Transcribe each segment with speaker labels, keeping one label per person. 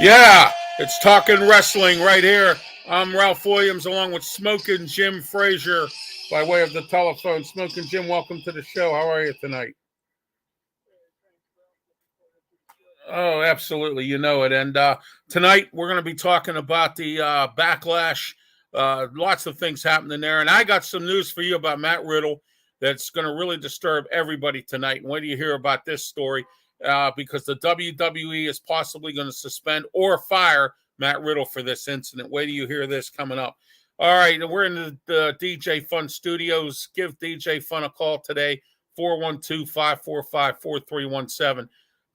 Speaker 1: Yeah, it's Talking Wrestling right here. I'm Ralph Williams along with Smokin Jim Frazier by way of the telephone. Smokin Jim, welcome to the show. How are you tonight? Oh, absolutely. You know it. And tonight we're going to be talking about the backlash. Lots of things happening there. And I got some news for you about Matt Riddle that's going to really disturb everybody tonight. And wait till you hear about this story because the WWE is possibly going to suspend or fire Matt Riddle for this incident. Wait till you hear this coming up. All right. We're in the DJ Fun studios. Give DJ Fun a call today, 412-545-4317.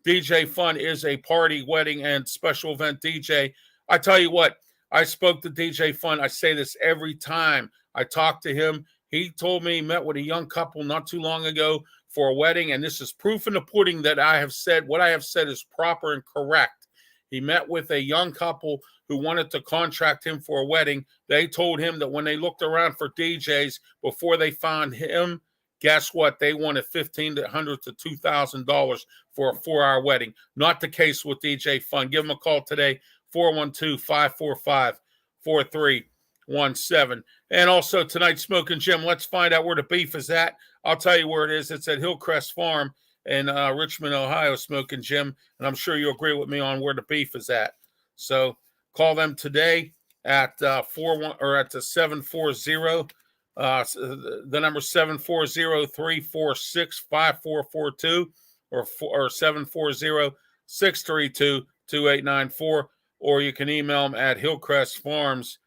Speaker 1: DJ Fun is a party, wedding, and special event DJ. I tell you what, I spoke to DJ Fun. I say this every time I talk to him. He told me he met with a young couple not too long ago for a wedding, and this is proof in the pudding that I have said what I have said is proper and correct. He met with a young couple who wanted to contract him for a wedding. They told him that when they looked around for DJs before they found him, guess what? They wanted $1,500 to $2,000 for a 4-hour wedding. Not the case with DJ Fun. Give him a call today, 412-545-4317. And also tonight, Smokin Jim, let's find out where the beef is at. I'll tell you where it is. It's at Hillcrest Farm in Richmond, Ohio, Smokin Jim. And I'm sure you'll agree with me on where the beef is at. So call them today at 740. The number 740-346-5442 or 740-632-2894, or you can email them at hillcrestfarms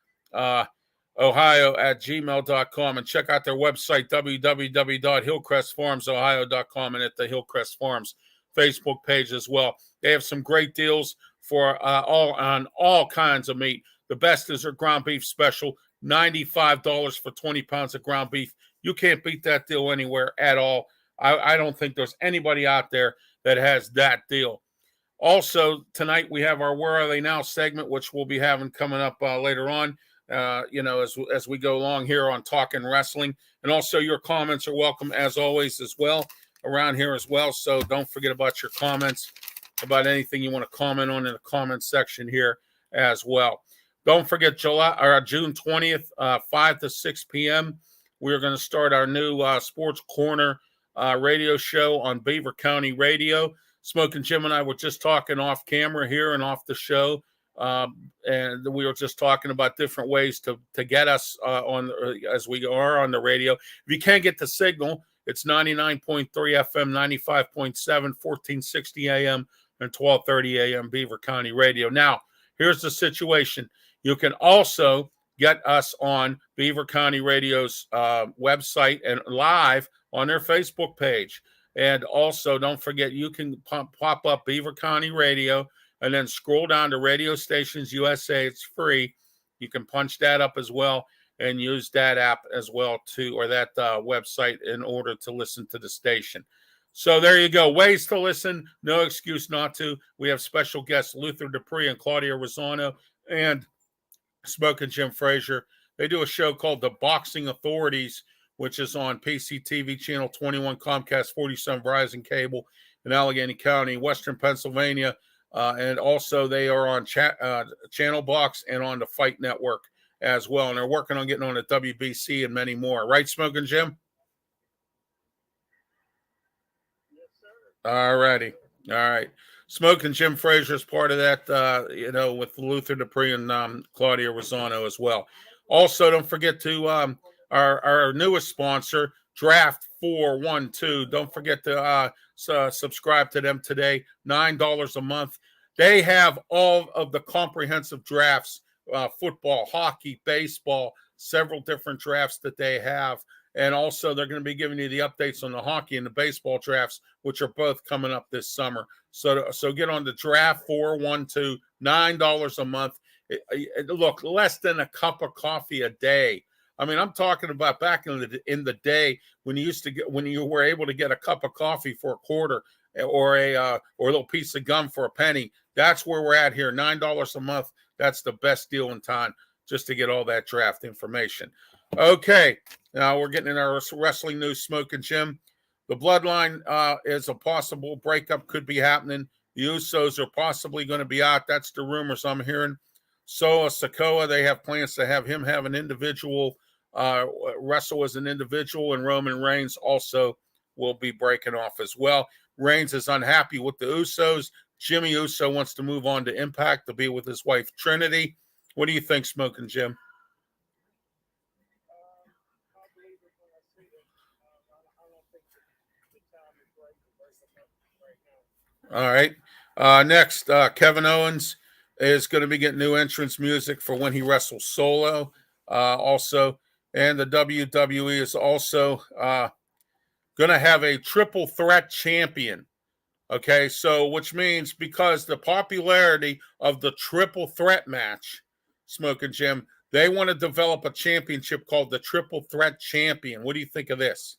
Speaker 1: ohio at gmail.com and check out their website www.hillcrestfarmsohio.com and at the Hillcrest Farms Facebook page as well. They have some great deals for all kinds of meat. The best is their ground beef special, $95 for 20 pounds of ground beef. You can't beat that deal anywhere at all. I don't think there's anybody out there that has that deal. Also, tonight we have our Where Are They Now segment, which we'll be having coming up later on, as we go along here on Talking Wrestling. And also your comments are welcome, as always, as well, around here as well. So don't forget about your comments, about anything you want to comment on in the comment section here as well. Don't forget June 20th, 5 to 6 p.m. We're going to start our new Sports Corner radio show on Beaver County Radio. Smokin Jim and I were just talking off camera here and off the show, and we were just talking about different ways to get us on as we are on the radio. If you can't get the signal, it's 99.3 FM, 95.7, 1460 AM, and 1230 AM Beaver County Radio. Now, here's the situation. You can also get us on Beaver County Radio's website and live on their Facebook page. And also, don't forget, you can pop up Beaver County Radio and then scroll down to Radio Stations USA. It's free. You can punch that up as well and use that app as well, too, or that website in order to listen to the station. So there you go. Ways to listen. No excuse not to. We have special guests Luther Dupree and Claudia Rosano and Smokin Jim Frazier. They do a show called The Boxing Authorities, which is on PCTV Channel 21, Comcast 47, Verizon Cable in Allegheny County, Western Pennsylvania. And also they are on Channel Box and on the Fight Network as well. And they're working on getting on the WBC and many more. Right, Smokin Jim? Yes, sir. All righty. All right. Smokin Jim Frazier is part of that, with Luther Dupree and Claudia Rosano as well. Also, don't forget to our newest sponsor, Draft 412. Don't forget to subscribe to them today, $9 a month. They have all of the comprehensive drafts, football, hockey, baseball, several different drafts that they have. And also, they're going to be giving you the updates on the hockey and the baseball drafts, which are both coming up this summer. So get on the Draft 412, $9 a month. Look, less than a cup of coffee a day. I mean, I'm talking about back in the day when you were able to get a cup of coffee for a quarter or a little piece of gum for a penny. That's where we're at here, $9 a month. That's the best deal in town, just to get all that draft information. Okay, now we're getting in our wrestling news, Smokin Jim. The Bloodline is a possible breakup, could be happening The Usos are possibly going to be out. That's the rumors I'm hearing. Sikoa, they have plans to have him have an individual wrestle as an individual, and Roman Reigns also will be breaking off as well. Reigns is unhappy with the Usos. Jimmy Uso wants to move on to Impact to be with his wife Trinity. What do you think, Smokin' Jim? All right. Next, Kevin Owens is going to be getting new entrance music for when he wrestles solo. Also, and the WWE is also going to have a triple threat champion. Okay, so which means because the popularity of the triple threat match, Smokin' Jim, they want to develop a championship called the Triple Threat Champion. What do you think of this?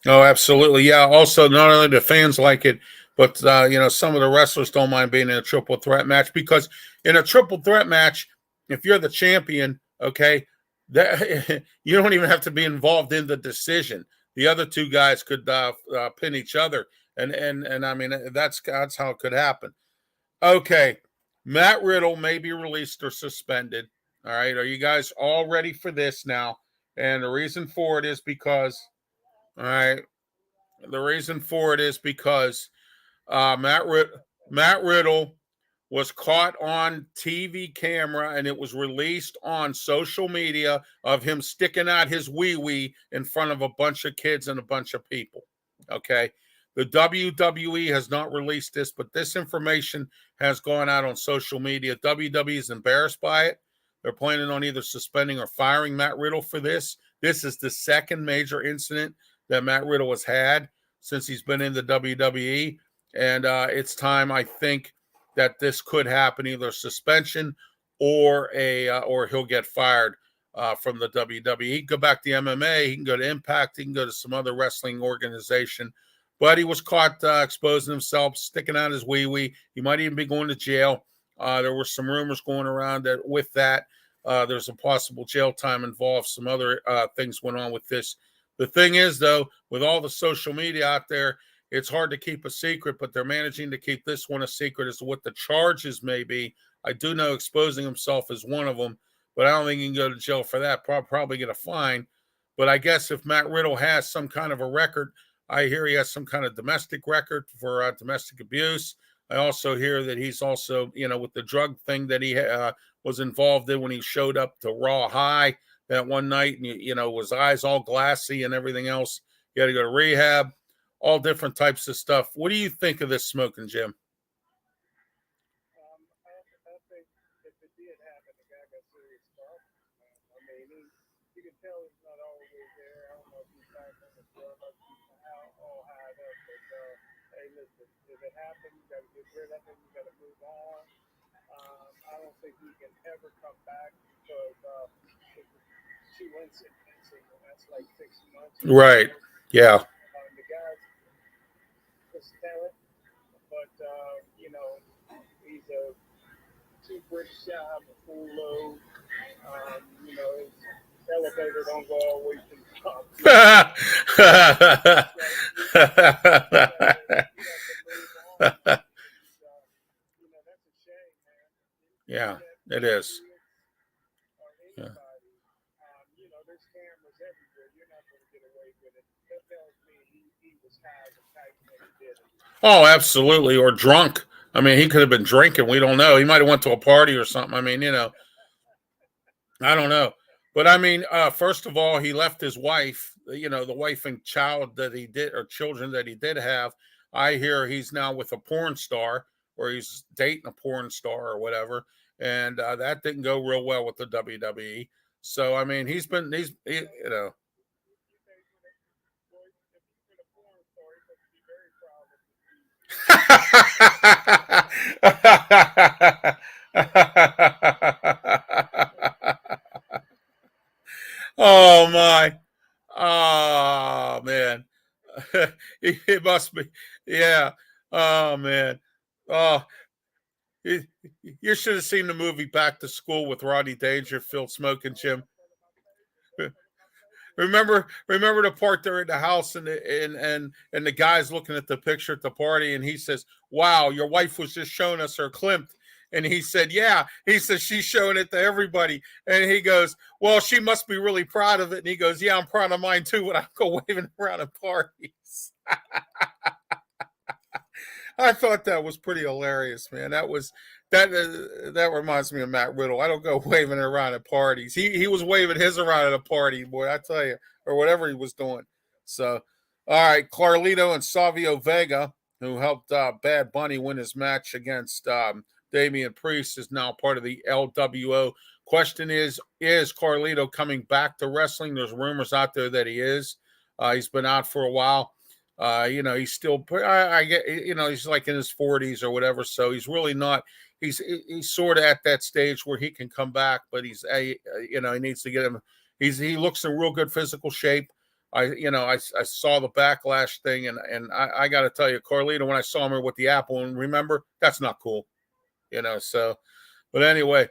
Speaker 1: Oh, absolutely. Yeah. Also, not only the fans like it, but some of the wrestlers don't mind being in a triple threat match because in a triple threat match, if you're the champion, okay, that you don't even have to be involved in the decision. The other two guys could pin each other, and I mean that's how it could happen. Okay, Matt Riddle may be released or suspended. All right, are you guys all ready for this now? And the reason for it is because, all right, the reason for it is because Matt Riddle was caught on TV camera and it was released on social media of him sticking out his wee wee in front of a bunch of kids and a bunch of people. Okay. The WWE has not released this, but this information has gone out on social media. WWE is embarrassed by it. They're planning on either suspending or firing Matt Riddle for this. This is the second major incident that Matt Riddle has had since he's been in the WWE. And it's time, I think, that this could happen, either suspension or or he'll get fired from the WWE. He can go back to MMA. He can go to Impact. He can go to some other wrestling organization. But he was caught exposing himself, sticking out his wee wee. He might even be going to jail. There were some rumors going around that with that, there's a possible jail time involved. Some other things went on with this. The thing is, though, with all the social media out there, it's hard to keep a secret, but they're managing to keep this one a secret as to what the charges may be. I do know exposing himself is one of them, but I don't think he can go to jail for that. Probably get a fine. But I guess if Matt Riddle has some kind of a record, I hear he has some kind of domestic record for domestic abuse. I also hear that he's also, with the drug thing that he was involved in when he showed up to Raw High that one night, and his eyes all glassy and everything else. He had to go to rehab. All different types of stuff. What do you think of this, Smokin' Jim? Right. Yeah. Elevator don't go all the way to the top. Yeah, it is. Yeah. Oh, absolutely. Or drunk. I mean, he could have been drinking. We don't know. He might have went to a party or something. I mean, I don't know. But I mean, first of all, he left his wife, the wife and child that he did, or children that he did have. I hear he's now with a porn star, or he's dating a porn star or whatever. And that didn't go real well with the WWE. So, I mean, Oh my. Oh man. It must be. Yeah. Oh man. Oh, you, you should have seen the movie Back to School with Rodney Dangerfield smoking Jim. Remember the part they're in the house and the guy's looking at the picture at the party and he says, "Wow, your wife was just showing us her Klimt." And he said, "Yeah." He says, "She's showing it to everybody." And he goes, "Well, she must be really proud of it." And he goes, "Yeah, I'm proud of mine too, but I go waving around at parties." I thought that was pretty hilarious, man. That reminds me of Matt Riddle. I don't go waving around at parties. He was waving his around at a party, boy. I tell you, or whatever he was doing. So, all right, Carlito and Savio Vega, who helped Bad Bunny win his match against Damian Priest, is now part of the LWO. Question is Carlito coming back to wrestling? There's rumors out there that he is. He's been out for a while. He's still, I get, he's like in his 40s or whatever. So he's really not, he's sort of at that stage where he can come back, but he needs to get him. He looks in real good physical shape. I saw the backlash thing and I got to tell you, Carlito, when I saw him with the apple and remember, that's not cool, so, but anyway,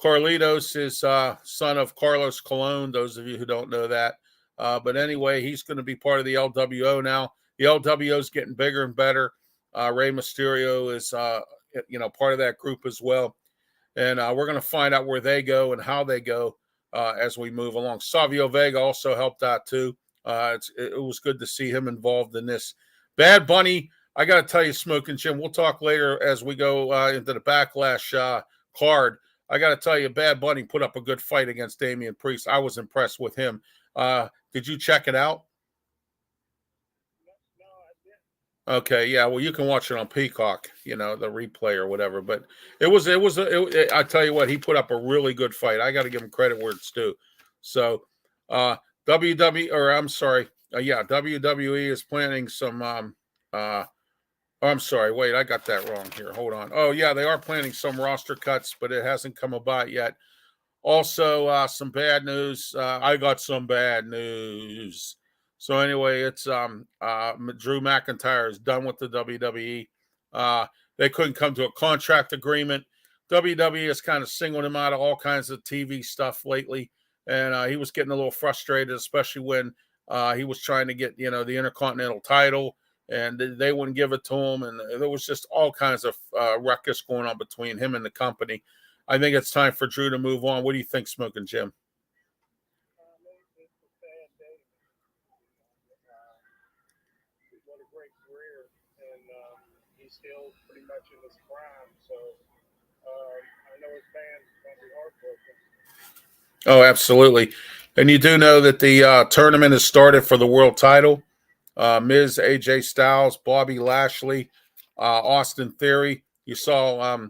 Speaker 1: Carlitos is son of Carlos Colon, those of you who don't know that. But anyway, he's going to be part of the LWO now. The LWO is getting bigger and better. Rey Mysterio is, part of that group as well. And we're going to find out where they go and how they go as we move along. Savio Vega also helped out too. It was good to see him involved in this. Bad Bunny, I got to tell you, Smokin' Jim, we'll talk later as we go into the Backlash card. I got to tell you, Bad Bunny put up a good fight against Damian Priest. I was impressed with him. Did you check it out? Okay, yeah. Well, you can watch it on Peacock, the replay or whatever. But I tell you what, he put up a really good fight. I got to give him credit where it's due. So, WWE, or I'm sorry, WWE is planning some. I'm sorry. Wait, I got that wrong here. Hold on. Oh, yeah, they are planning some roster cuts, but it hasn't come about yet. Also, some bad news. I got some bad news. So anyway, it's Drew McIntyre is done with the WWE. They couldn't come to a contract agreement. WWE has kind of singled him out of all kinds of TV stuff lately, and he was getting a little frustrated, especially when he was trying to get the Intercontinental title, and they wouldn't give it to him, and there was just all kinds of ruckus going on between him and the company. I think it's time for Drew to move on. What do you think, Smoking Jim? Oh, absolutely. And you do know that the tournament has started for the world title. Miz, AJ Styles, Bobby Lashley, Austin Theory. You saw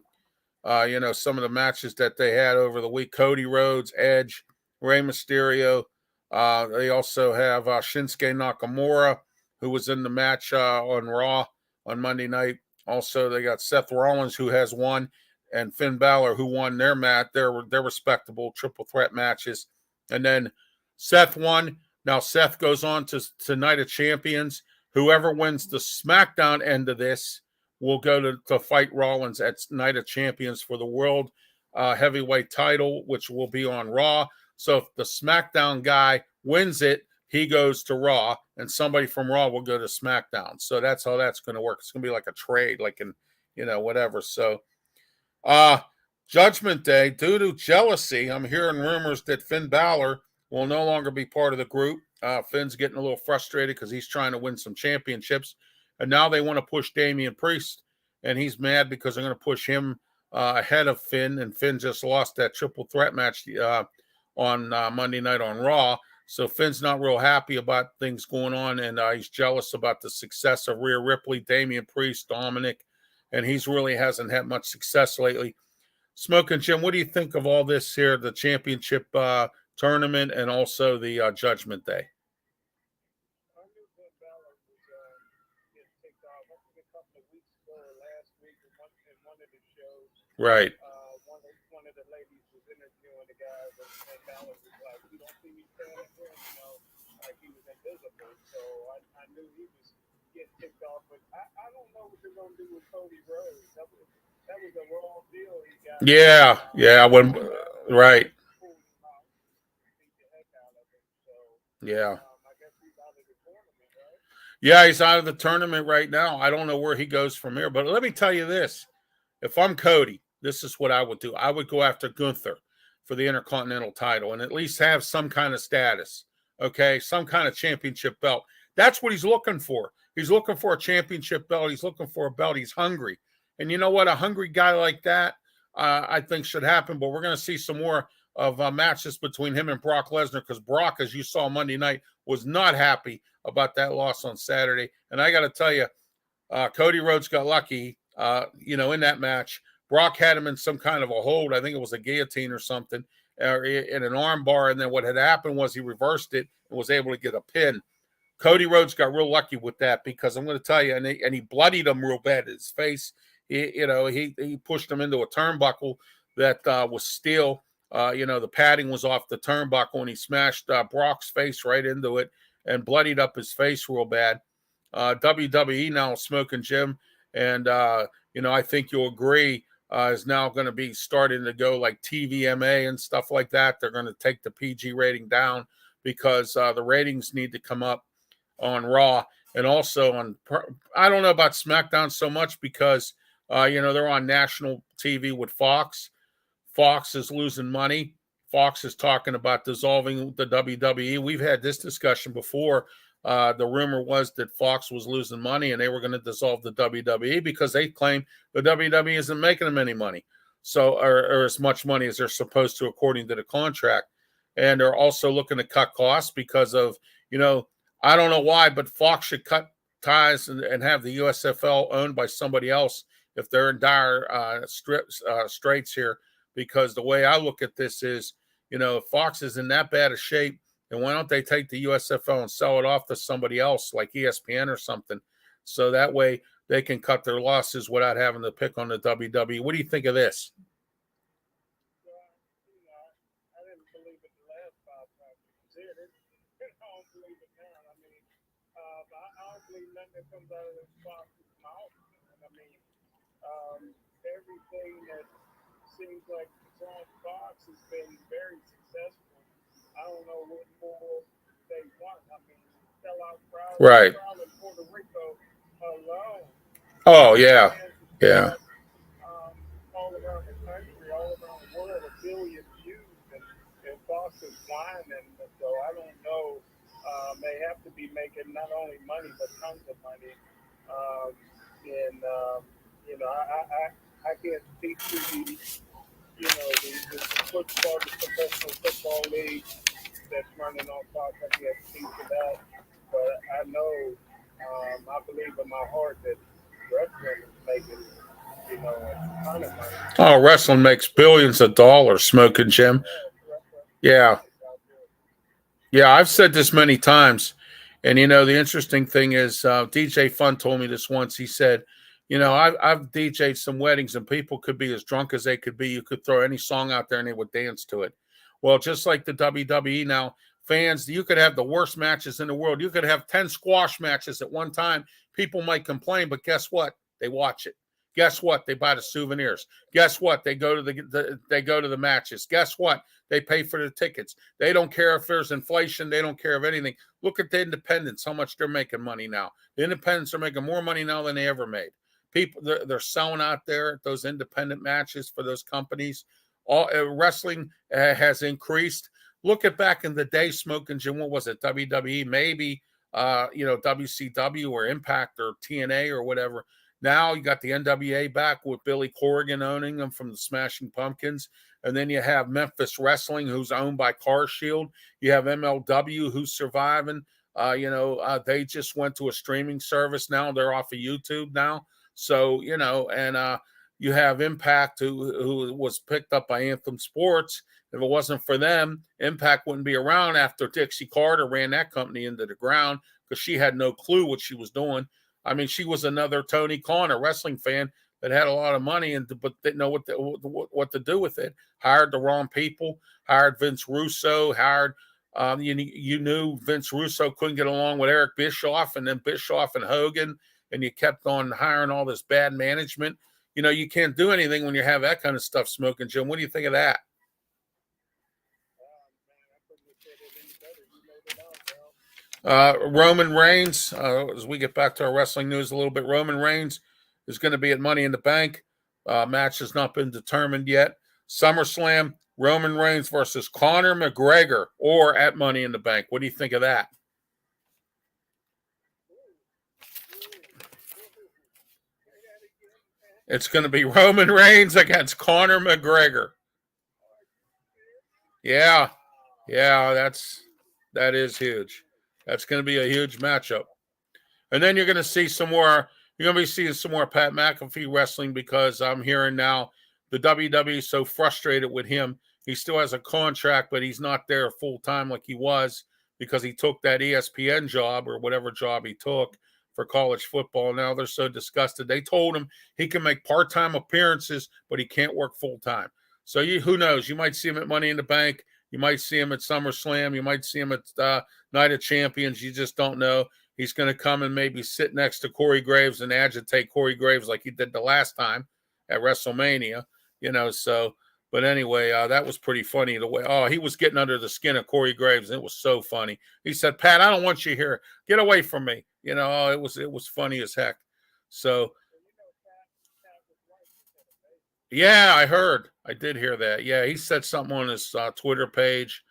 Speaker 1: some of the matches that they had over the week. Cody Rhodes, Edge, Rey Mysterio. They also have Shinsuke Nakamura, who was in the match on Raw on Monday night. Also, they got Seth Rollins, who has won, and Finn Balor, who won their match, their respectable triple threat matches. And then Seth won. Now Seth goes on to Night of Champions. Whoever wins the SmackDown end of this will go to fight Rollins at Night of Champions for the world heavyweight title, which will be on Raw. So if the SmackDown guy wins it, he goes to Raw, and somebody from Raw will go to SmackDown. So that's how that's going to work. It's going to be like a trade, like in whatever. So, uh Judgment Day, due to jealousy, I'm hearing rumors that Finn Balor will no longer be part of the group. Finn's getting a little frustrated because he's trying to win some championships, and now they want to push Damian Priest, and he's mad because they're going to push him ahead of Finn, and Finn just lost that triple threat match on Monday night on Raw. So Finn's not real happy about things going on, and he's jealous about the success of Rhea Ripley, Damian Priest, Dominic, and he's really hasn't had much success lately. Smoking Jim, what do you think of all this here, the championship tournament and also the Judgment Day? Right. Yeah, yeah. When right, yeah, yeah. He's out of the tournament right now. I don't know where he goes from here. But let me tell you this: if I'm Cody, this is what I would do. I would go after Gunther for the Intercontinental title and at least have some kind of status. Okay, some kind of championship belt. That's what he's looking for. He's looking for a championship belt. He's looking for a belt. He's hungry. And you know what? A hungry guy like that, I think should happen. But we're going to see some more of matches between him and Brock Lesnar because Brock, as you saw Monday night, was not happy about that loss on Saturday. And I got to tell you, Cody Rhodes got lucky, in that match. Brock had him in some kind of a hold. I think it was a guillotine or something, in an arm bar. And then what had happened was he reversed it and was able to get a pin. Cody Rhodes got real lucky with that because I'm going to tell you, and he bloodied him real bad. His face, he pushed him into a turnbuckle that was steel. The padding was off the turnbuckle, and he smashed Brock's face right into it and bloodied up his face real bad. WWE now, Smokin Jim, and I think you'll agree, is now going to be starting to go like TVMA and stuff like that. They're going to take the PG rating down because the ratings need to come up on Raw and also on. I don't know about SmackDown so much because they're on national TV with Fox. Fox is losing money. Fox is talking about dissolving the WWE. We've had this discussion before. The rumor was that Fox was losing money and they were going to dissolve the WWE because they claim the WWE isn't making them any money, or as much money as they're supposed to according to the contract. And they're also looking to cut costs because of, I don't know why, but Fox should cut ties and have the USFL owned by somebody else if they're in dire straits here. Because the way I look at this is, if Fox is in that bad of shape, then why don't they take the USFL and sell it off to somebody else like ESPN or something? So that way they can cut their losses without having to pick on the WWE. What do you think of this? Right. Oh, yeah. Yeah. Oh, wrestling makes billions of dollars, Smoking Jim. Yeah. Yeah, I've said this many times. And, the interesting thing is DJ Fun told me this once. He said, I've DJ'd some weddings and people could be as drunk as they could be. You could throw any song out there and they would dance to it. Well, just like the WWE now, fans, you could have the worst matches in the world. You could have 10 squash matches at one time. People might complain, but guess what? They watch it. Guess what? They buy the souvenirs. Guess what? They go to the matches. Guess what? They pay for the tickets. They don't care if there's inflation. They don't care of anything. Look at the independents, how much they're making money now. The independents are making more money now than they ever made. People, they're selling out there at those independent matches for those companies. All wrestling has increased. Look at back in the day, Smoking Jim. What was it? WWE, maybe WCW or Impact or TNA or whatever. Now you got the NWA back with Billy Corrigan owning them from the Smashing Pumpkins. And then you have Memphis Wrestling, who's owned by Car Shield. You have MLW, who's surviving. They just went to a streaming service now. They're off of YouTube now. So, and you have Impact, who was picked up by Anthem Sports. If it wasn't for them, Impact wouldn't be around after Dixie Carter ran that company into the ground because she had no clue what she was doing. I mean, she was another Tony Khan, a wrestling fan that had a lot of money but didn't know what to do with it. Hired the wrong people. Hired Vince Russo. You knew Vince Russo couldn't get along with Eric Bischoff, and then Bischoff and Hogan, and you kept on hiring all this bad management. you can't do anything when you have that kind of stuff, Smoking Jim. What do you think of that? Roman Reigns, as we get back to our wrestling news a little bit, Roman Reigns is going to be at Money in the Bank. Match has not been determined yet. SummerSlam, Roman Reigns versus Conor McGregor, or at Money in the Bank. What do you think of that? It's going to be Roman Reigns against Conor McGregor. Yeah, that is huge. That's going to be a huge matchup. And then you're going to see some more. You're going to be seeing some more Pat McAfee wrestling because I'm hearing now the WWE is so frustrated with him. He still has a contract, but he's not there full time like he was because he took that ESPN job or whatever job he took for college football. Now they're so disgusted. They told him he can make part time appearances, but he can't work full time. So who knows? You might see him at Money in the Bank. You might see him at SummerSlam. You might see him at Night of Champions. You just don't know. He's going to come and maybe sit next to Corey Graves and agitate Corey Graves like he did the last time at WrestleMania. But anyway, that was pretty funny. The way, he was getting under the skin of Corey Graves, and it was so funny. He said, "Pat, I don't want you here. Get away from me." It was funny as heck. So, yeah, I did hear that. Yeah, he said something on his Twitter page,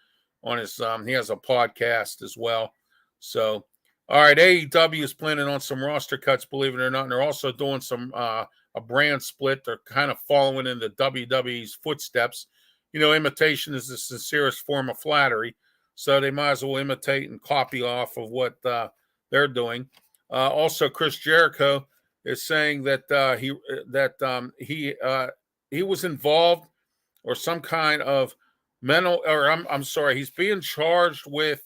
Speaker 1: on his he has a podcast as well. So, all right, AEW is planning on some roster cuts, believe it or not, and they're also doing some a brand split. They're kind of following in the WWE's footsteps. Imitation is the sincerest form of flattery, so they might as well imitate and copy off of what they're doing. Also, Chris Jericho is saying that he was involved or some kind of mental, or I'm sorry, he's being charged with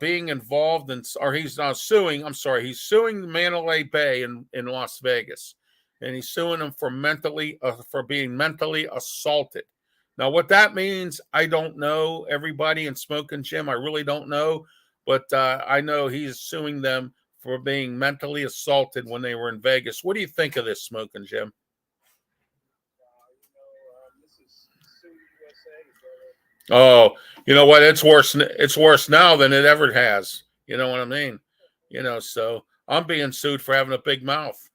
Speaker 1: being involved in, or he's not suing. I'm sorry, he's suing Mandalay Bay in Las Vegas, and he's suing him for being mentally assaulted. Now, what that means, I don't know. Everybody in Smokin' Jim, I really don't know, but I know he's suing them for being mentally assaulted when they were in Vegas. What do you think of this, Smokin' Jim? Oh, you know what? It's worse. It's worse now than it ever has. You know what I mean? So I'm being sued for having a big mouth.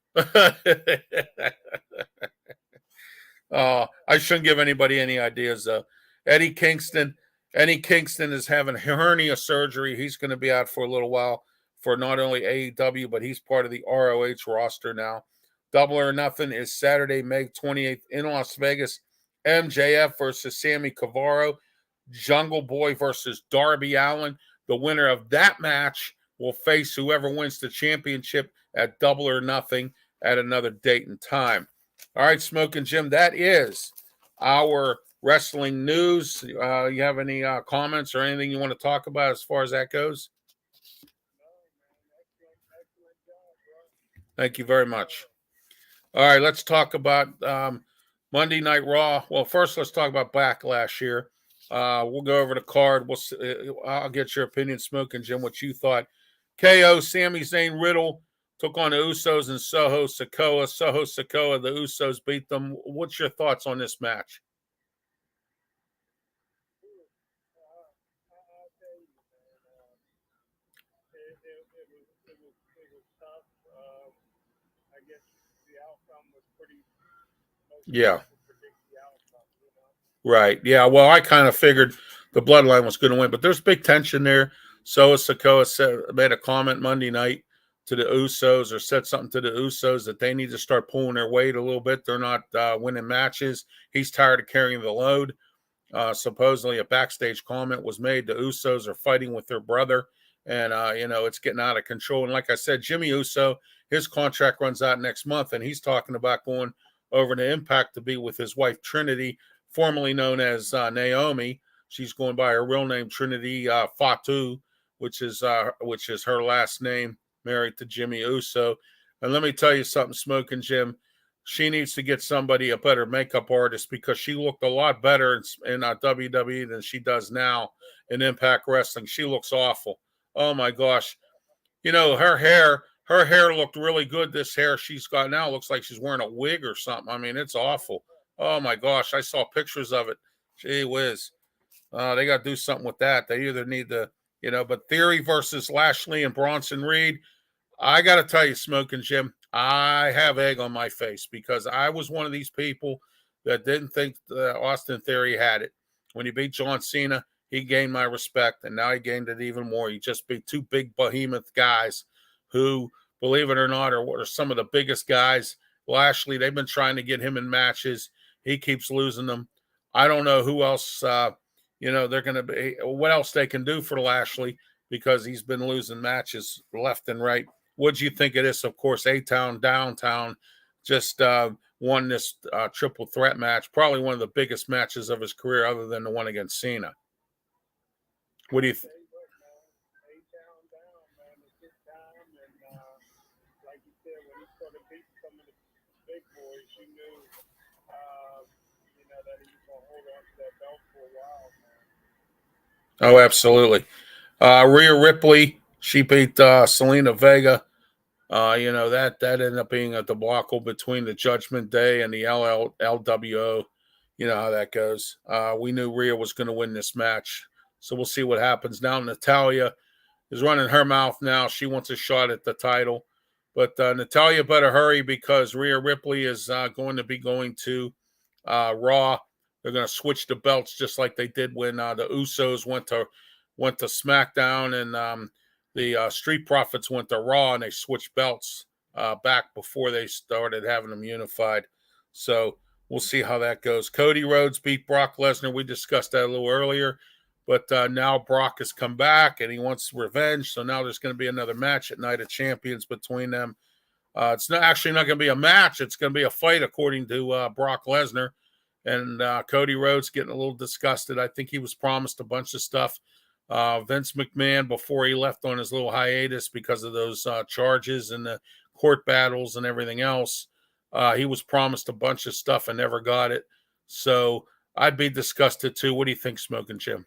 Speaker 1: I shouldn't give anybody any ideas though. Eddie Kingston. Eddie Kingston is having hernia surgery. He's going to be out for a little while for not only AEW, but he's part of the ROH roster now. Double or Nothing is Saturday, May 28th in Las Vegas. MJF versus Sammy Guevara. Jungle Boy versus Darby Allin. The winner of that match will face whoever wins the championship at Double or Nothing at another date and time. All right, Smokin' Jim, that is our wrestling news. You have any comments or anything you want to talk about as far as that goes? Thank you very much. All right, let's talk about Monday Night Raw. Well, first, let's talk about Backlash here. We'll go over the card. I'll get your opinion, Smokin' Jim, what you thought. KO, Sami Zayn, Riddle took on the Usos and Soho Sikoa. Soho Sikoa, the Usos beat them. What's your thoughts on this match? Yeah. Right. Yeah. Well, I kind of figured the Bloodline was going to win, but there's big tension there. So Sikoa made a comment Monday night to the Usos, or said something to the Usos that they need to start pulling their weight a little bit. They're not winning matches. He's tired of carrying the load. Supposedly, a backstage comment was made. The Usos are fighting with their brother, and it's getting out of control. And like I said, Jimmy Uso, his contract runs out next month, and he's talking about going over to Impact to be with his wife Trinity, formerly known as Naomi. She's going by her real name, Trinity Fatu, which is her last name, married to Jimmy Uso. And let me tell you something, Smokin' Jim. She needs to get a better makeup artist, because she looked a lot better in WWE than she does now in Impact Wrestling. She looks awful. Oh my gosh. Her hair her hair looked really good. This hair she's got now looks like she's wearing a wig or something. I mean, it's awful. Oh my gosh, I saw pictures of it. Gee whiz. They got to do something with that. They either need to, but Theory versus Lashley and Bronson Reed. I got to tell you, Smoking Jim, I have egg on my face because I was one of these people that didn't think Austin Theory had it. When he beat John Cena, he gained my respect, and now he gained it even more. He just beat two big behemoth guys who, believe it or not, are some of the biggest guys. Lashley, they've been trying to get him in matches. He keeps losing them. I don't know who else, they're going to be, what else they can do for Lashley because he's been losing matches left and right. What do you think of this? Of course, A-Town, Downtown just won this triple threat match, probably one of the biggest matches of his career other than the one against Cena. What do you think? Oh, absolutely. Rhea Ripley, she beat Selena Vega. That ended up being a debacle between the Judgment Day and the LWO. You know how that goes. We knew Rhea was going to win this match, so we'll see what happens. Now Natalya is running her mouth now. She wants a shot at the title, but Natalya better hurry because Rhea Ripley is going to be going to Raw. They're going to switch the belts just like they did when the Usos went to SmackDown and the Street Profits went to Raw, and they switched belts back before they started having them unified. So we'll see how that goes. Cody Rhodes beat Brock Lesnar. We discussed that a little earlier. But now Brock has come back, and he wants revenge. So now there's going to be another match at Night of Champions between them. It's not going to be a match. It's going to be a fight, according to Brock Lesnar. And Cody Rhodes getting a little disgusted. I think he was promised a bunch of stuff. Vince McMahon, before he left on his little hiatus because of those charges and the court battles and everything else, he was promised a bunch of stuff and never got it. So I'd be disgusted too. What do you think, Smoking Jim?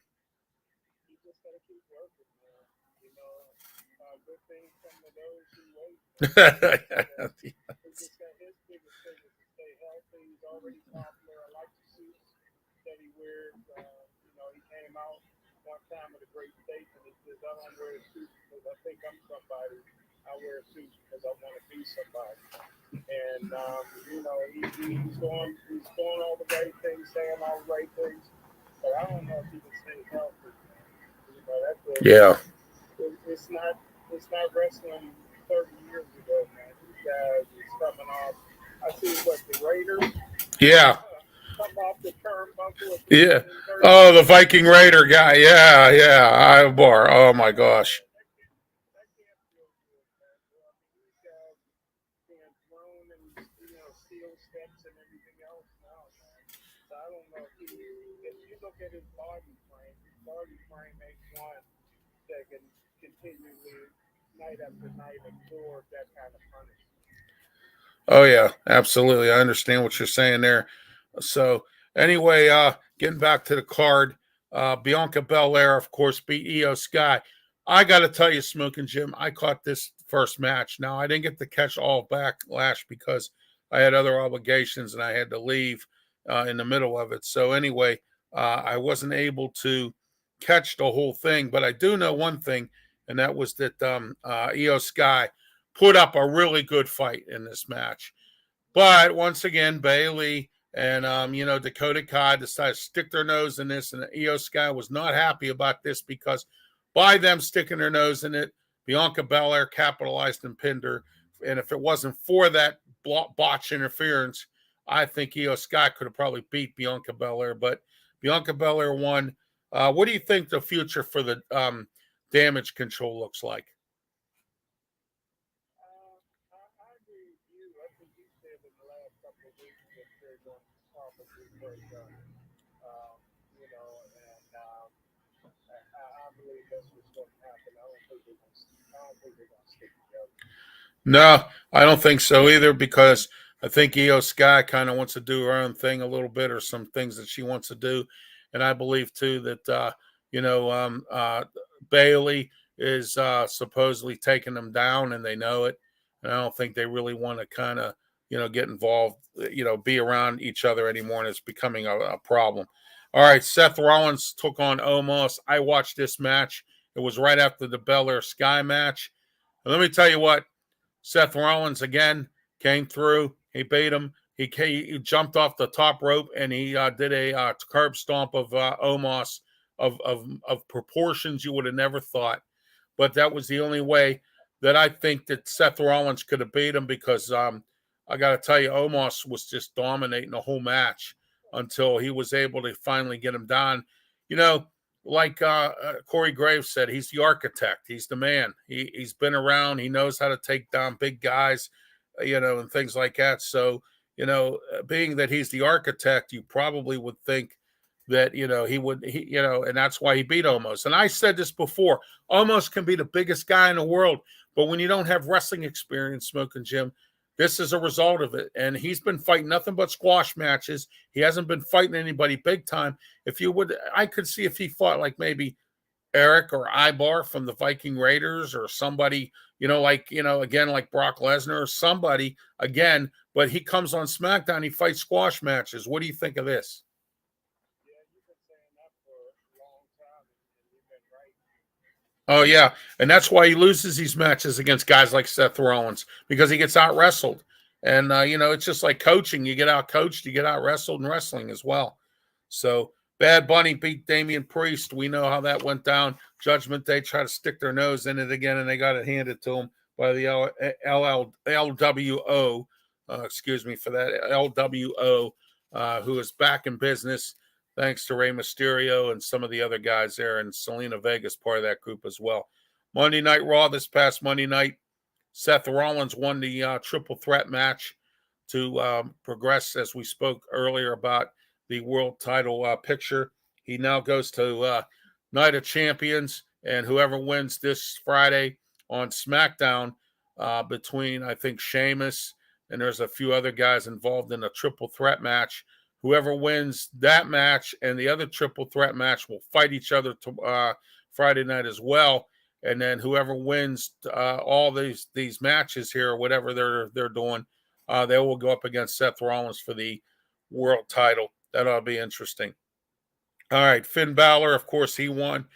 Speaker 1: Yeah. Yeah. Yeah. Oh, the Viking Raider guy. Yeah, yeah. I bar. Oh my gosh. Oh yeah, absolutely. I understand what you're saying there. So anyway, getting back to the card, Bianca Belair, of course, beat Io Sky. I got to tell you, Smoking Jim, I caught this first match. Now I didn't get to catch all backlash because I had other obligations and I had to leave in the middle of it. So anyway, I wasn't able to catch the whole thing, but I do know one thing, and that was that Io Sky put up a really good fight in this match. But once again, Bailey and Dakota Kai decided to stick their nose in this, and Io Sky was not happy about this because by them sticking their nose in it, Bianca Belair capitalized and pinned her. And if it wasn't for that botch interference, I think Io Sky could have probably beat Bianca Belair. But Bianca Belair won. What do you think the future for the damage control looks like? No, I don't think so either because I think Io Sky kind of wants to do her own thing a little bit or some things that she wants to do. And I believe too that, Bailey is supposedly taking them down and they know it. and I don't think they really want to kind of get involved, be around each other anymore, and it's becoming a problem. All right, Seth Rollins took on Omos. I watched this match. It was right after the Belair Sky match. And let me tell you what, Seth Rollins again came through. He beat him. He jumped off the top rope and he did a curb stomp of Omos of proportions you would have never thought. But that was the only way that I think that Seth Rollins could have beat him, because I got to tell you, Omos was just dominating the whole match until he was able to finally get him down. Like Corey Graves said, he's the architect. He's the man. He's been around. He knows how to take down big guys, and things like that. So, being that he's the architect, you probably would think that, and that's why he beat Omos. And I said this before, Omos can be the biggest guy in the world, but when you don't have wrestling experience, Smokin' Jim, this is a result of it. And he's been fighting nothing but squash matches. He hasn't been fighting anybody big time. I could see if he fought like maybe Eric or Ibar from the Viking Raiders, or somebody, again, like Brock Lesnar or somebody again, but he comes on SmackDown, he fights squash matches. What do you think of this? Oh, yeah. And that's why he loses these matches against guys like Seth Rollins, because he gets out wrestled. And, it's just like coaching. You get out coached, you get out wrestled in wrestling as well. So Bad Bunny beat Damian Priest. We know how that went down. Judgment Day tried to stick their nose in it again, and they got it handed to them by the LWO. Excuse me for that. LWO, who is back in business, thanks to Rey Mysterio and some of the other guys there, and Selena Vega's part of that group as well. Monday Night Raw this past Monday night, Seth Rollins won the triple threat match to progress, as we spoke earlier about the world title picture. He now goes to Night of Champions, and whoever wins this Friday on SmackDown between, I think, Sheamus, and there's a few other guys involved in a triple threat match. Whoever wins that match and the other triple threat match will fight each other to, Friday night as well. And then whoever wins all these matches here, or whatever they're doing, they will go up against Seth Rollins for the world title. That ought to be interesting. All right, Finn Balor, of course, he won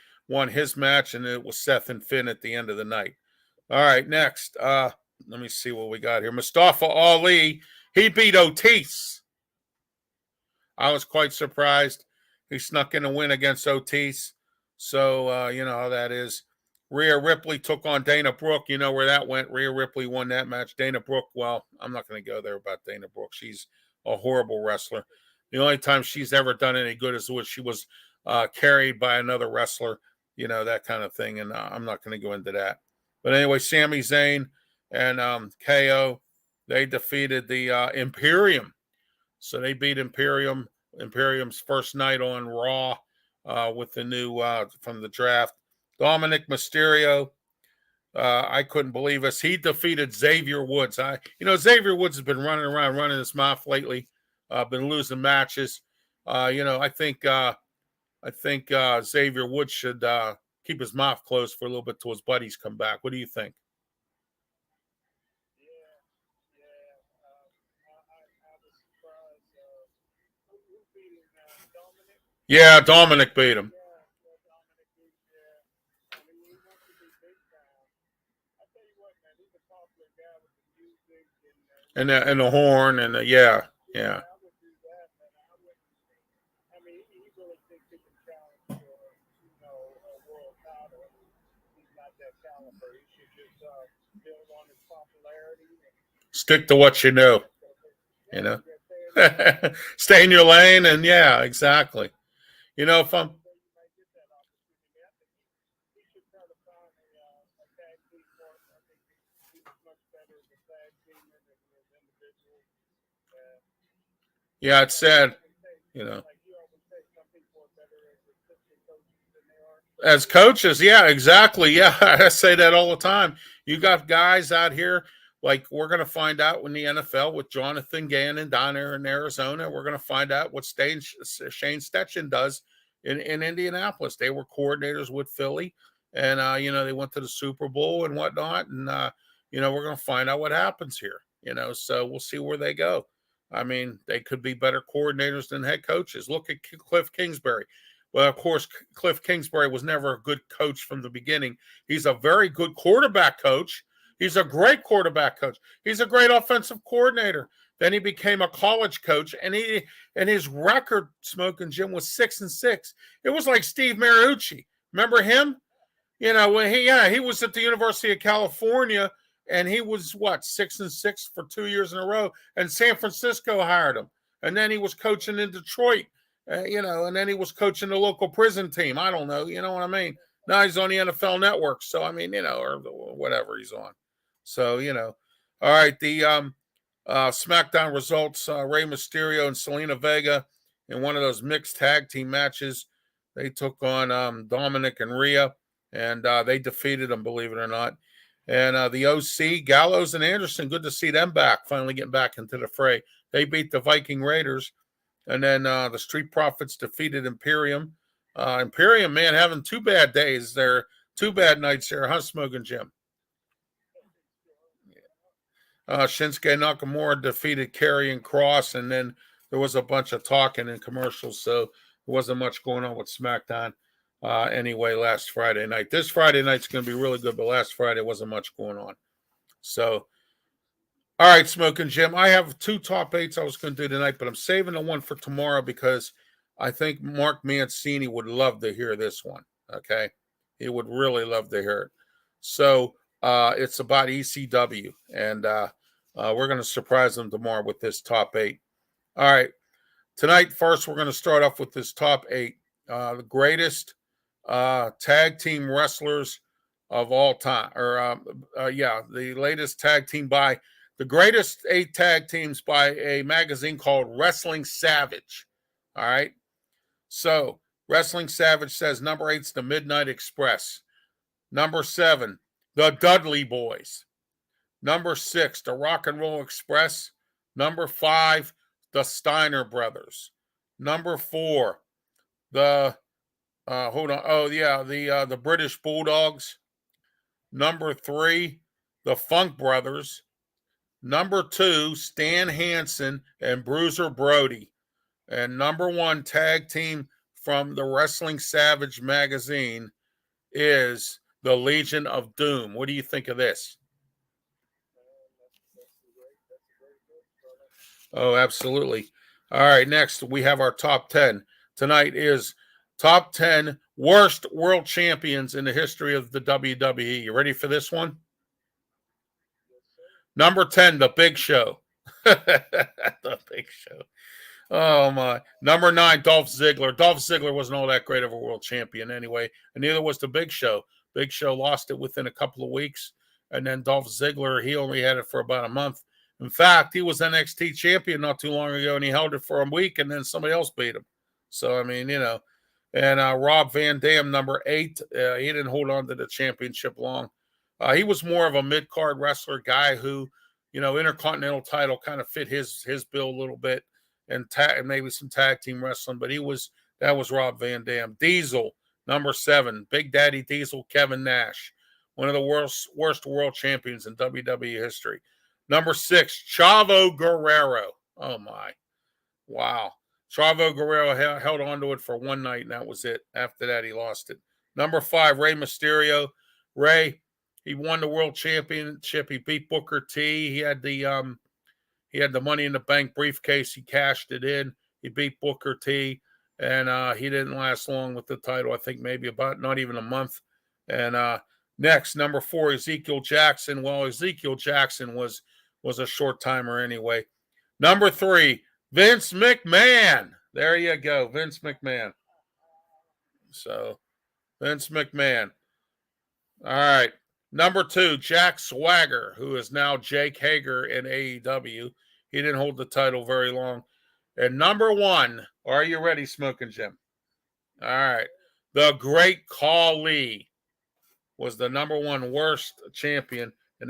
Speaker 1: his match, and it was Seth and Finn at the end of the night. All right, next, let me see what we got here. Mustafa Ali, he beat Otis. I was quite surprised. He snuck in a win against Otis. So, you know how that is. Rhea Ripley took on Dana Brooke. You know where that went. Rhea Ripley won that match. Dana Brooke, well, I'm not going to go there about Dana Brooke. She's a horrible wrestler. The only time she's ever done any good is when she was carried by another wrestler, that kind of thing. And I'm not going to go into that. But anyway, Sami Zayn and KO, they defeated the Imperium. So they beat Imperium's first night on Raw with the new from the draft. Dominic Mysterio, I couldn't believe us. He defeated Xavier Woods. Xavier Woods has been running around, running his mouth lately. Been losing matches. I think Xavier Woods should keep his mouth closed for a little bit till his buddies come back. What do you think? Yeah, Dominic beat him. And the horn and yeah, yeah. Stick to what you know, you know. Stay in your lane, and yeah, exactly. If I'm yeah, it's sad, you know. As coaches, yeah, exactly. Yeah, I say that all the time. You got guys out here like we're going to find out when the NFL with Jonathan Gannon down there in Arizona. We're going to find out what Shane Stetchen does in Indianapolis. They were coordinators with Philly, and they went to the Super Bowl and whatnot. And we're going to find out what happens here. So we'll see where they go. I mean, they could be better coordinators than head coaches. Look at Cliff Kingsbury. Well, of course, Cliff Kingsbury was never a good coach from the beginning. He's a very good quarterback coach. He's a great quarterback coach. He's a great offensive coordinator. Then he became a college coach, and his record, Smokin' Jim, was 6-6. It was like Steve Mariucci. Remember him? When he was at the University of California, and he was 6-6 for 2 years in a row, and San Francisco hired him, and then he was coaching in Detroit, and then he was coaching the local prison team. I don't know, you know what I mean? Now he's on the NFL Network, so I mean, or whatever he's on. So all right. The SmackDown results: Rey Mysterio and Selena Vega in one of those mixed tag team matches. They took on Dominic and Rhea, and they defeated them, believe it or not. And the OC, Gallows and Anderson, good to see them back, finally getting back into the fray. They beat the Viking Raiders. And then the Street Profits defeated Imperium. Imperium, man, having 2 bad days there, 2 bad nights there, huh, Smokin' Jim? Shinsuke Nakamura defeated Karrion Kross, and then there was a bunch of talking and commercials, so there wasn't much going on with SmackDown anyway last Friday night. This Friday night's going to be really good, but last Friday wasn't much going on. So, all right, Smokin' Jim, I have 2 top 8s I was going to do tonight, but I'm saving the one for tomorrow because I think Mark Mancini would love to hear this one, okay? He would really love to hear it. So, it's about ECW, and we're going to surprise them tomorrow with this top 8. All right. Tonight, first, we're going to start off with this top 8. The greatest tag team wrestlers of all time. The latest tag team by the greatest 8 tag teams by a magazine called Wrestling Savage. All right. So, Wrestling Savage says number 8's the Midnight Express. Number 7, the Dudley Boys. Number 6, the Rock and Roll Express. Number 5, the Steiner Brothers. Number 4, the the British Bulldogs. Number 3, the Funk Brothers. Number 2, Stan Hansen and Bruiser Brody. And number 1 tag team from the Wrestling Savage magazine is the Legion of Doom. What do you think of this? Oh, absolutely. All right, next we have our top 10. Tonight is top 10 worst world champions in the history of the WWE. You ready for this one? Number 10, The Big Show. The Big Show. Oh, my. Number 9, Dolph Ziggler. Dolph Ziggler wasn't all that great of a world champion anyway, and neither was The Big Show. Big Show lost it within a couple of weeks, and then Dolph Ziggler, he only had it for about a month. In fact, he was NXT champion not too long ago, and he held it for a week, and then somebody else beat him. So, I mean, And Rob Van Dam, number 8, he didn't hold on to the championship long. He was more of a mid-card wrestler guy who, Intercontinental title kind of fit his bill a little bit, and maybe some tag team wrestling. But that was Rob Van Dam. Diesel, number 7, Big Daddy Diesel, Kevin Nash, one of the worst world champions in WWE history. Number 6, Chavo Guerrero. Oh my, wow. Chavo Guerrero held on to it for one night, and that was it. After that, he lost it. Number 5, Rey Mysterio. Rey, he won the world championship. He beat Booker T. He had the Money in the Bank briefcase. He cashed it in. He beat Booker T. And he didn't last long with the title. I think maybe about not even a month. And next, number 4, Ezekiel Jackson. Well, Ezekiel Jackson was a short timer anyway. Number 3, Vince McMahon. There you go, Vince McMahon. So, Vince McMahon. All right. Number 2, Jack Swagger, who is now Jake Hager in AEW. He didn't hold the title very long. And number 1, are you ready, Smokin' Jim? All right. The Great Khali was the number 1 worst champion in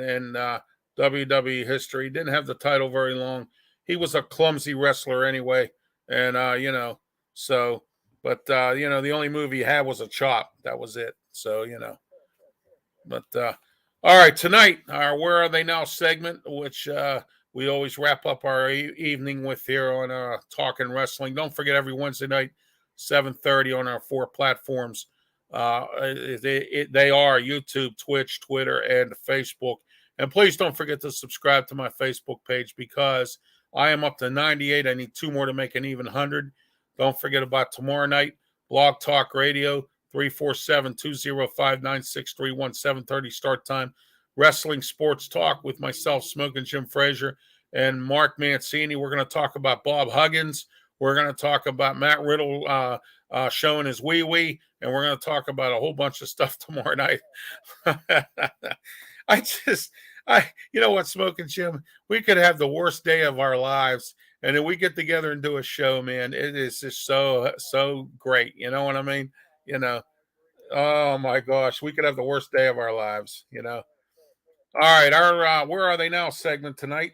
Speaker 1: WWE history. He didn't have the title very long. He was a clumsy wrestler anyway. And, the only move he had was a chop. That was it. So, But All right, tonight, our Where Are They Now segment, which we always wrap up our evening with here on Talking Wrestling. Don't forget every Wednesday night, 7:30 on our four platforms. They are YouTube, Twitch, Twitter, and Facebook. And please don't forget to subscribe to my Facebook page because I am up to 98. I need two more to make an even 100. Don't forget about tomorrow night, Blog Talk Radio, 347-205-9631, 7:30 start time. Wrestling Sports Talk with myself, Smokin Jim Frazier, and Mark Mancini. We're going to talk about Bob Huggins. We're going to talk about Matt Riddle showing his wee-wee, and we're going to talk about a whole bunch of stuff tomorrow night. You know what, Smokin Jim? We could have the worst day of our lives, and then we get together and do a show, man. It is just so great. You know what I mean? You know, oh my gosh, we could have the worst day of our lives, you know. All right, our Where Are They Now segment tonight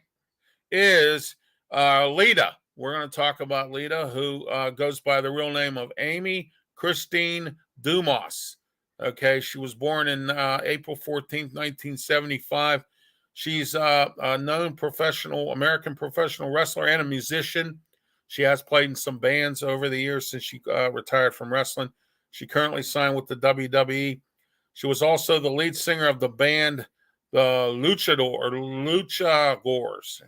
Speaker 1: is Lita. We're going to talk about Lita, who goes by the real name of Amy Christine Dumas. Okay, she was born in April 14th, 1975. She's a known American professional wrestler and a musician. She has played in some bands over the years since she retired from wrestling. She currently signed with the WWE. She was also the lead singer of the band the Luchagors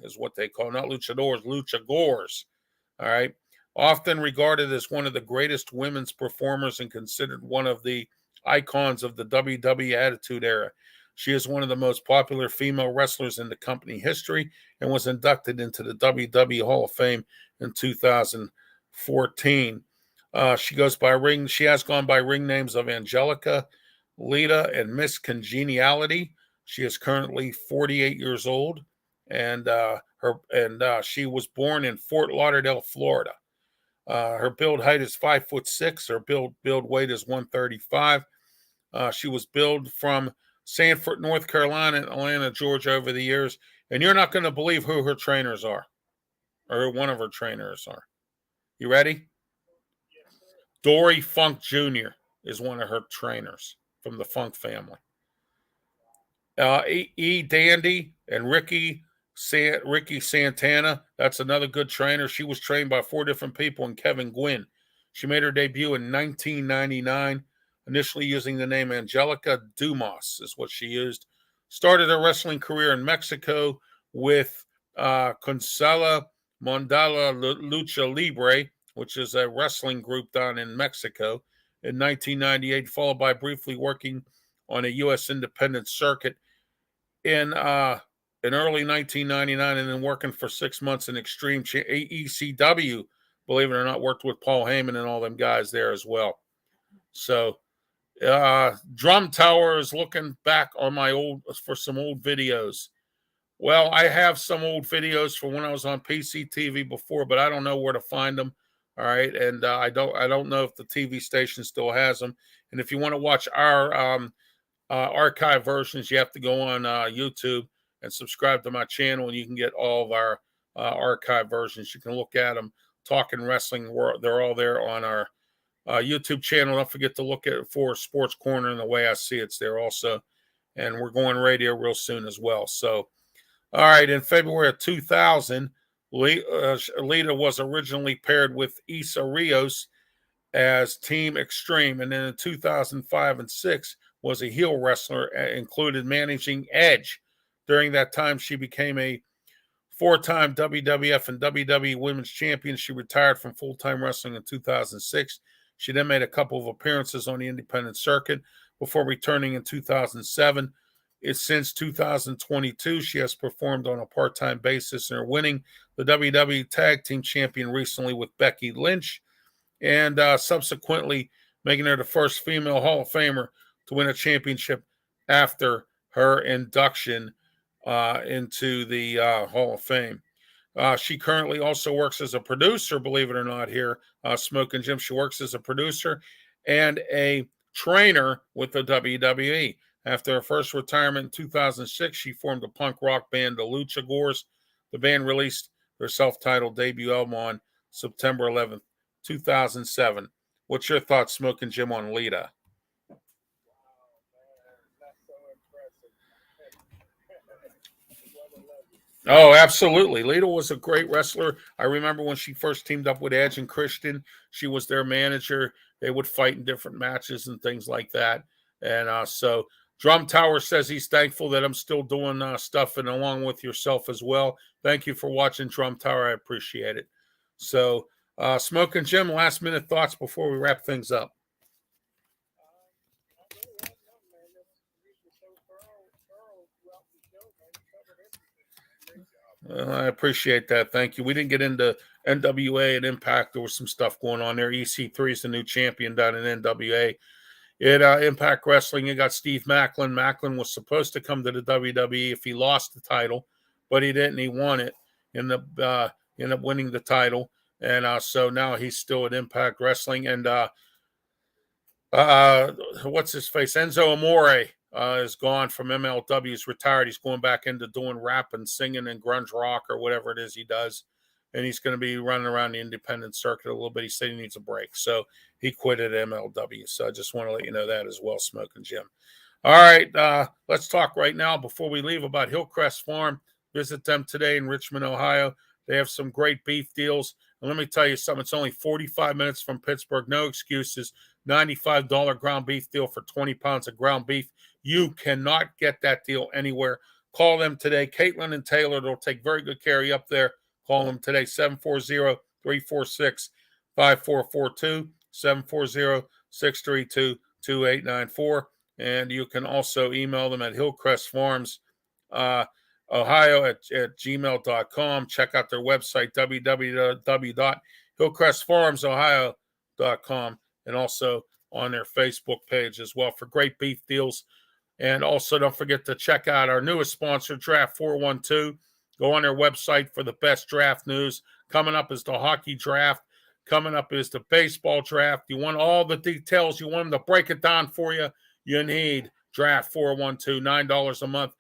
Speaker 1: is what they call, not luchadors, Luchagors. All right. Often regarded as one of the greatest women's performers and considered one of the icons of the WWE Attitude Era. She is one of the most popular female wrestlers in the company history and was inducted into the WWE Hall of Fame in 2014. She has gone by ring names of Angelica, Lita, and Miss Congeniality. She is currently 48 years old, and she was born in Fort Lauderdale, Florida. Her build height is 5'6". Her build weight is 135. She was billed from Sanford, North Carolina, and Atlanta, Georgia over the years. And you're not going to believe who her trainers are, or one of her trainers are. You ready? Dory Funk Jr. is one of her trainers from the Funk family. Dandy and Ricky Santana. That's another good trainer. She was trained by four different people and Kevin Gwynn. She made her debut in 1999, initially using the name Angelica Dumas is what she used. Started her wrestling career in Mexico with Consala Mondala Lucha Libre, which is a wrestling group down in Mexico, in 1998, followed by briefly working on a U.S. independent circuit in early 1999, and then working for 6 months in Extreme ECW. Believe it or not, worked with Paul Heyman and all them guys there as well. So, Drum Tower is looking back on for some old videos. Well, I have some old videos from when I was on PCTV before, but I don't know where to find them. All right, and I don't know if the TV station still has them. And if you want to watch our archive versions, you have to go on YouTube and subscribe to my channel, and you can get all of our archive versions. You can look at them. Talking Wrestling, they're all there on our YouTube channel. Don't forget to look at for Sports Corner and The Way I See It's there also. And we're going radio real soon as well. So, all right, in February of 2000, Lita was originally paired with Issa Rios as Team Extreme, and then in 2005 and 6 was a heel wrestler, included managing Edge. During that time, she became a four-time WWF and WWE Women's Champion. She retired from full-time wrestling in 2006. She then made a couple of appearances on the independent circuit before returning in 2007. Since 2022, she has performed on a part-time basis and are winning the WWE Tag Team Champion recently with Becky Lynch, and subsequently making her the first female Hall of Famer to win a championship after her induction into the Hall of Fame. She currently also works as a producer, believe it or not, here, Smokin Jim. She works as a producer and a trainer with the WWE. After her first retirement in 2006, she formed a punk rock band, the Luchagors. The band released their self-titled debut album on September 11th, 2007. What's your thoughts, Smokin Jim, on Lita? Oh, absolutely. Lita was a great wrestler. I remember when she first teamed up with Edge and Christian, she was their manager. They would fight in different matches and things like that. And so Drum Tower says he's thankful that I'm still doing stuff and along with yourself as well. Thank you for watching, Drum Tower. I appreciate it. So, Smokin' Jim, last minute thoughts before we wrap things up. I appreciate that. Thank you. We didn't get into NWA and Impact. There was some stuff going on there. EC3 is the new champion down in NWA. At Impact Wrestling, you got Steve Macklin. Macklin was supposed to come to the WWE if he lost the title, but he didn't. He won it. Ended up winning the title. And so now he's still at Impact Wrestling. And what's his face? Enzo Amore is gone from MLW. He's retired. He's going back into doing rap and singing and grunge rock or whatever it is he does. And he's going to be running around the independent circuit a little bit. He said he needs a break. So he quit at MLW. So I just want to let you know that as well, Smokin' Jim. All right. Let's talk right now before we leave about Hillcrest Farm. Visit them today in Richmond, Ohio. They have some great beef deals. And let me tell you something. It's only 45 minutes from Pittsburgh. No excuses. $95 ground beef deal for 20 pounds of ground beef. You cannot get that deal anywhere. Call them today. Caitlin and Taylor, they'll take very good care of you up there. Call them today, 740-346-5442, 740-632-2894. And you can also email them at hillcrestfarms, Ohio at gmail.com. Check out their website, www.hillcrestfarmsohio.com, and also on their Facebook page as well for great beef deals. And also don't forget to check out our newest sponsor, Draft 412. Go on their website for the best draft news. Coming up is the hockey draft. Coming up is the baseball draft. You want all the details. You want them to break it down for you. You need Draft 412, $9 a month.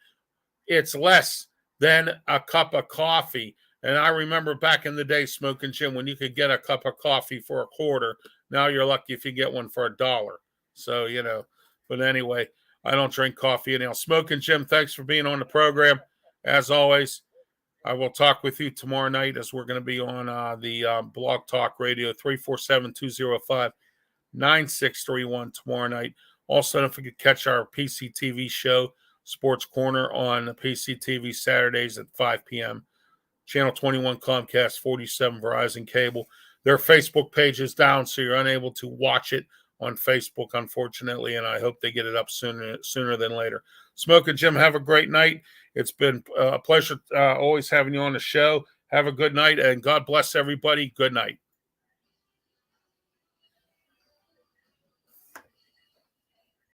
Speaker 1: It's less than a cup of coffee. And I remember back in the day, Smokin' Jim, when you could get a cup of coffee for a quarter. Now you're lucky if you get one for $1. So, but anyway, I don't drink coffee anyhow. Smokin' Jim, thanks for being on the program. As always, I will talk with you tomorrow night as we're going to be on the Blog Talk Radio, 347-205-9631 tomorrow night. Also, don't forget to catch our PCTV show, Sports Corner, on PCTV Saturdays at 5 p.m. Channel 21 Comcast, 47 Verizon Cable. Their Facebook page is down, so you're unable to watch it on Facebook, unfortunately, and I hope they get it up sooner than later. Smokin' Jim, have a great night. It's been a pleasure always having you on the show. Have a good night, and God bless everybody. Good night.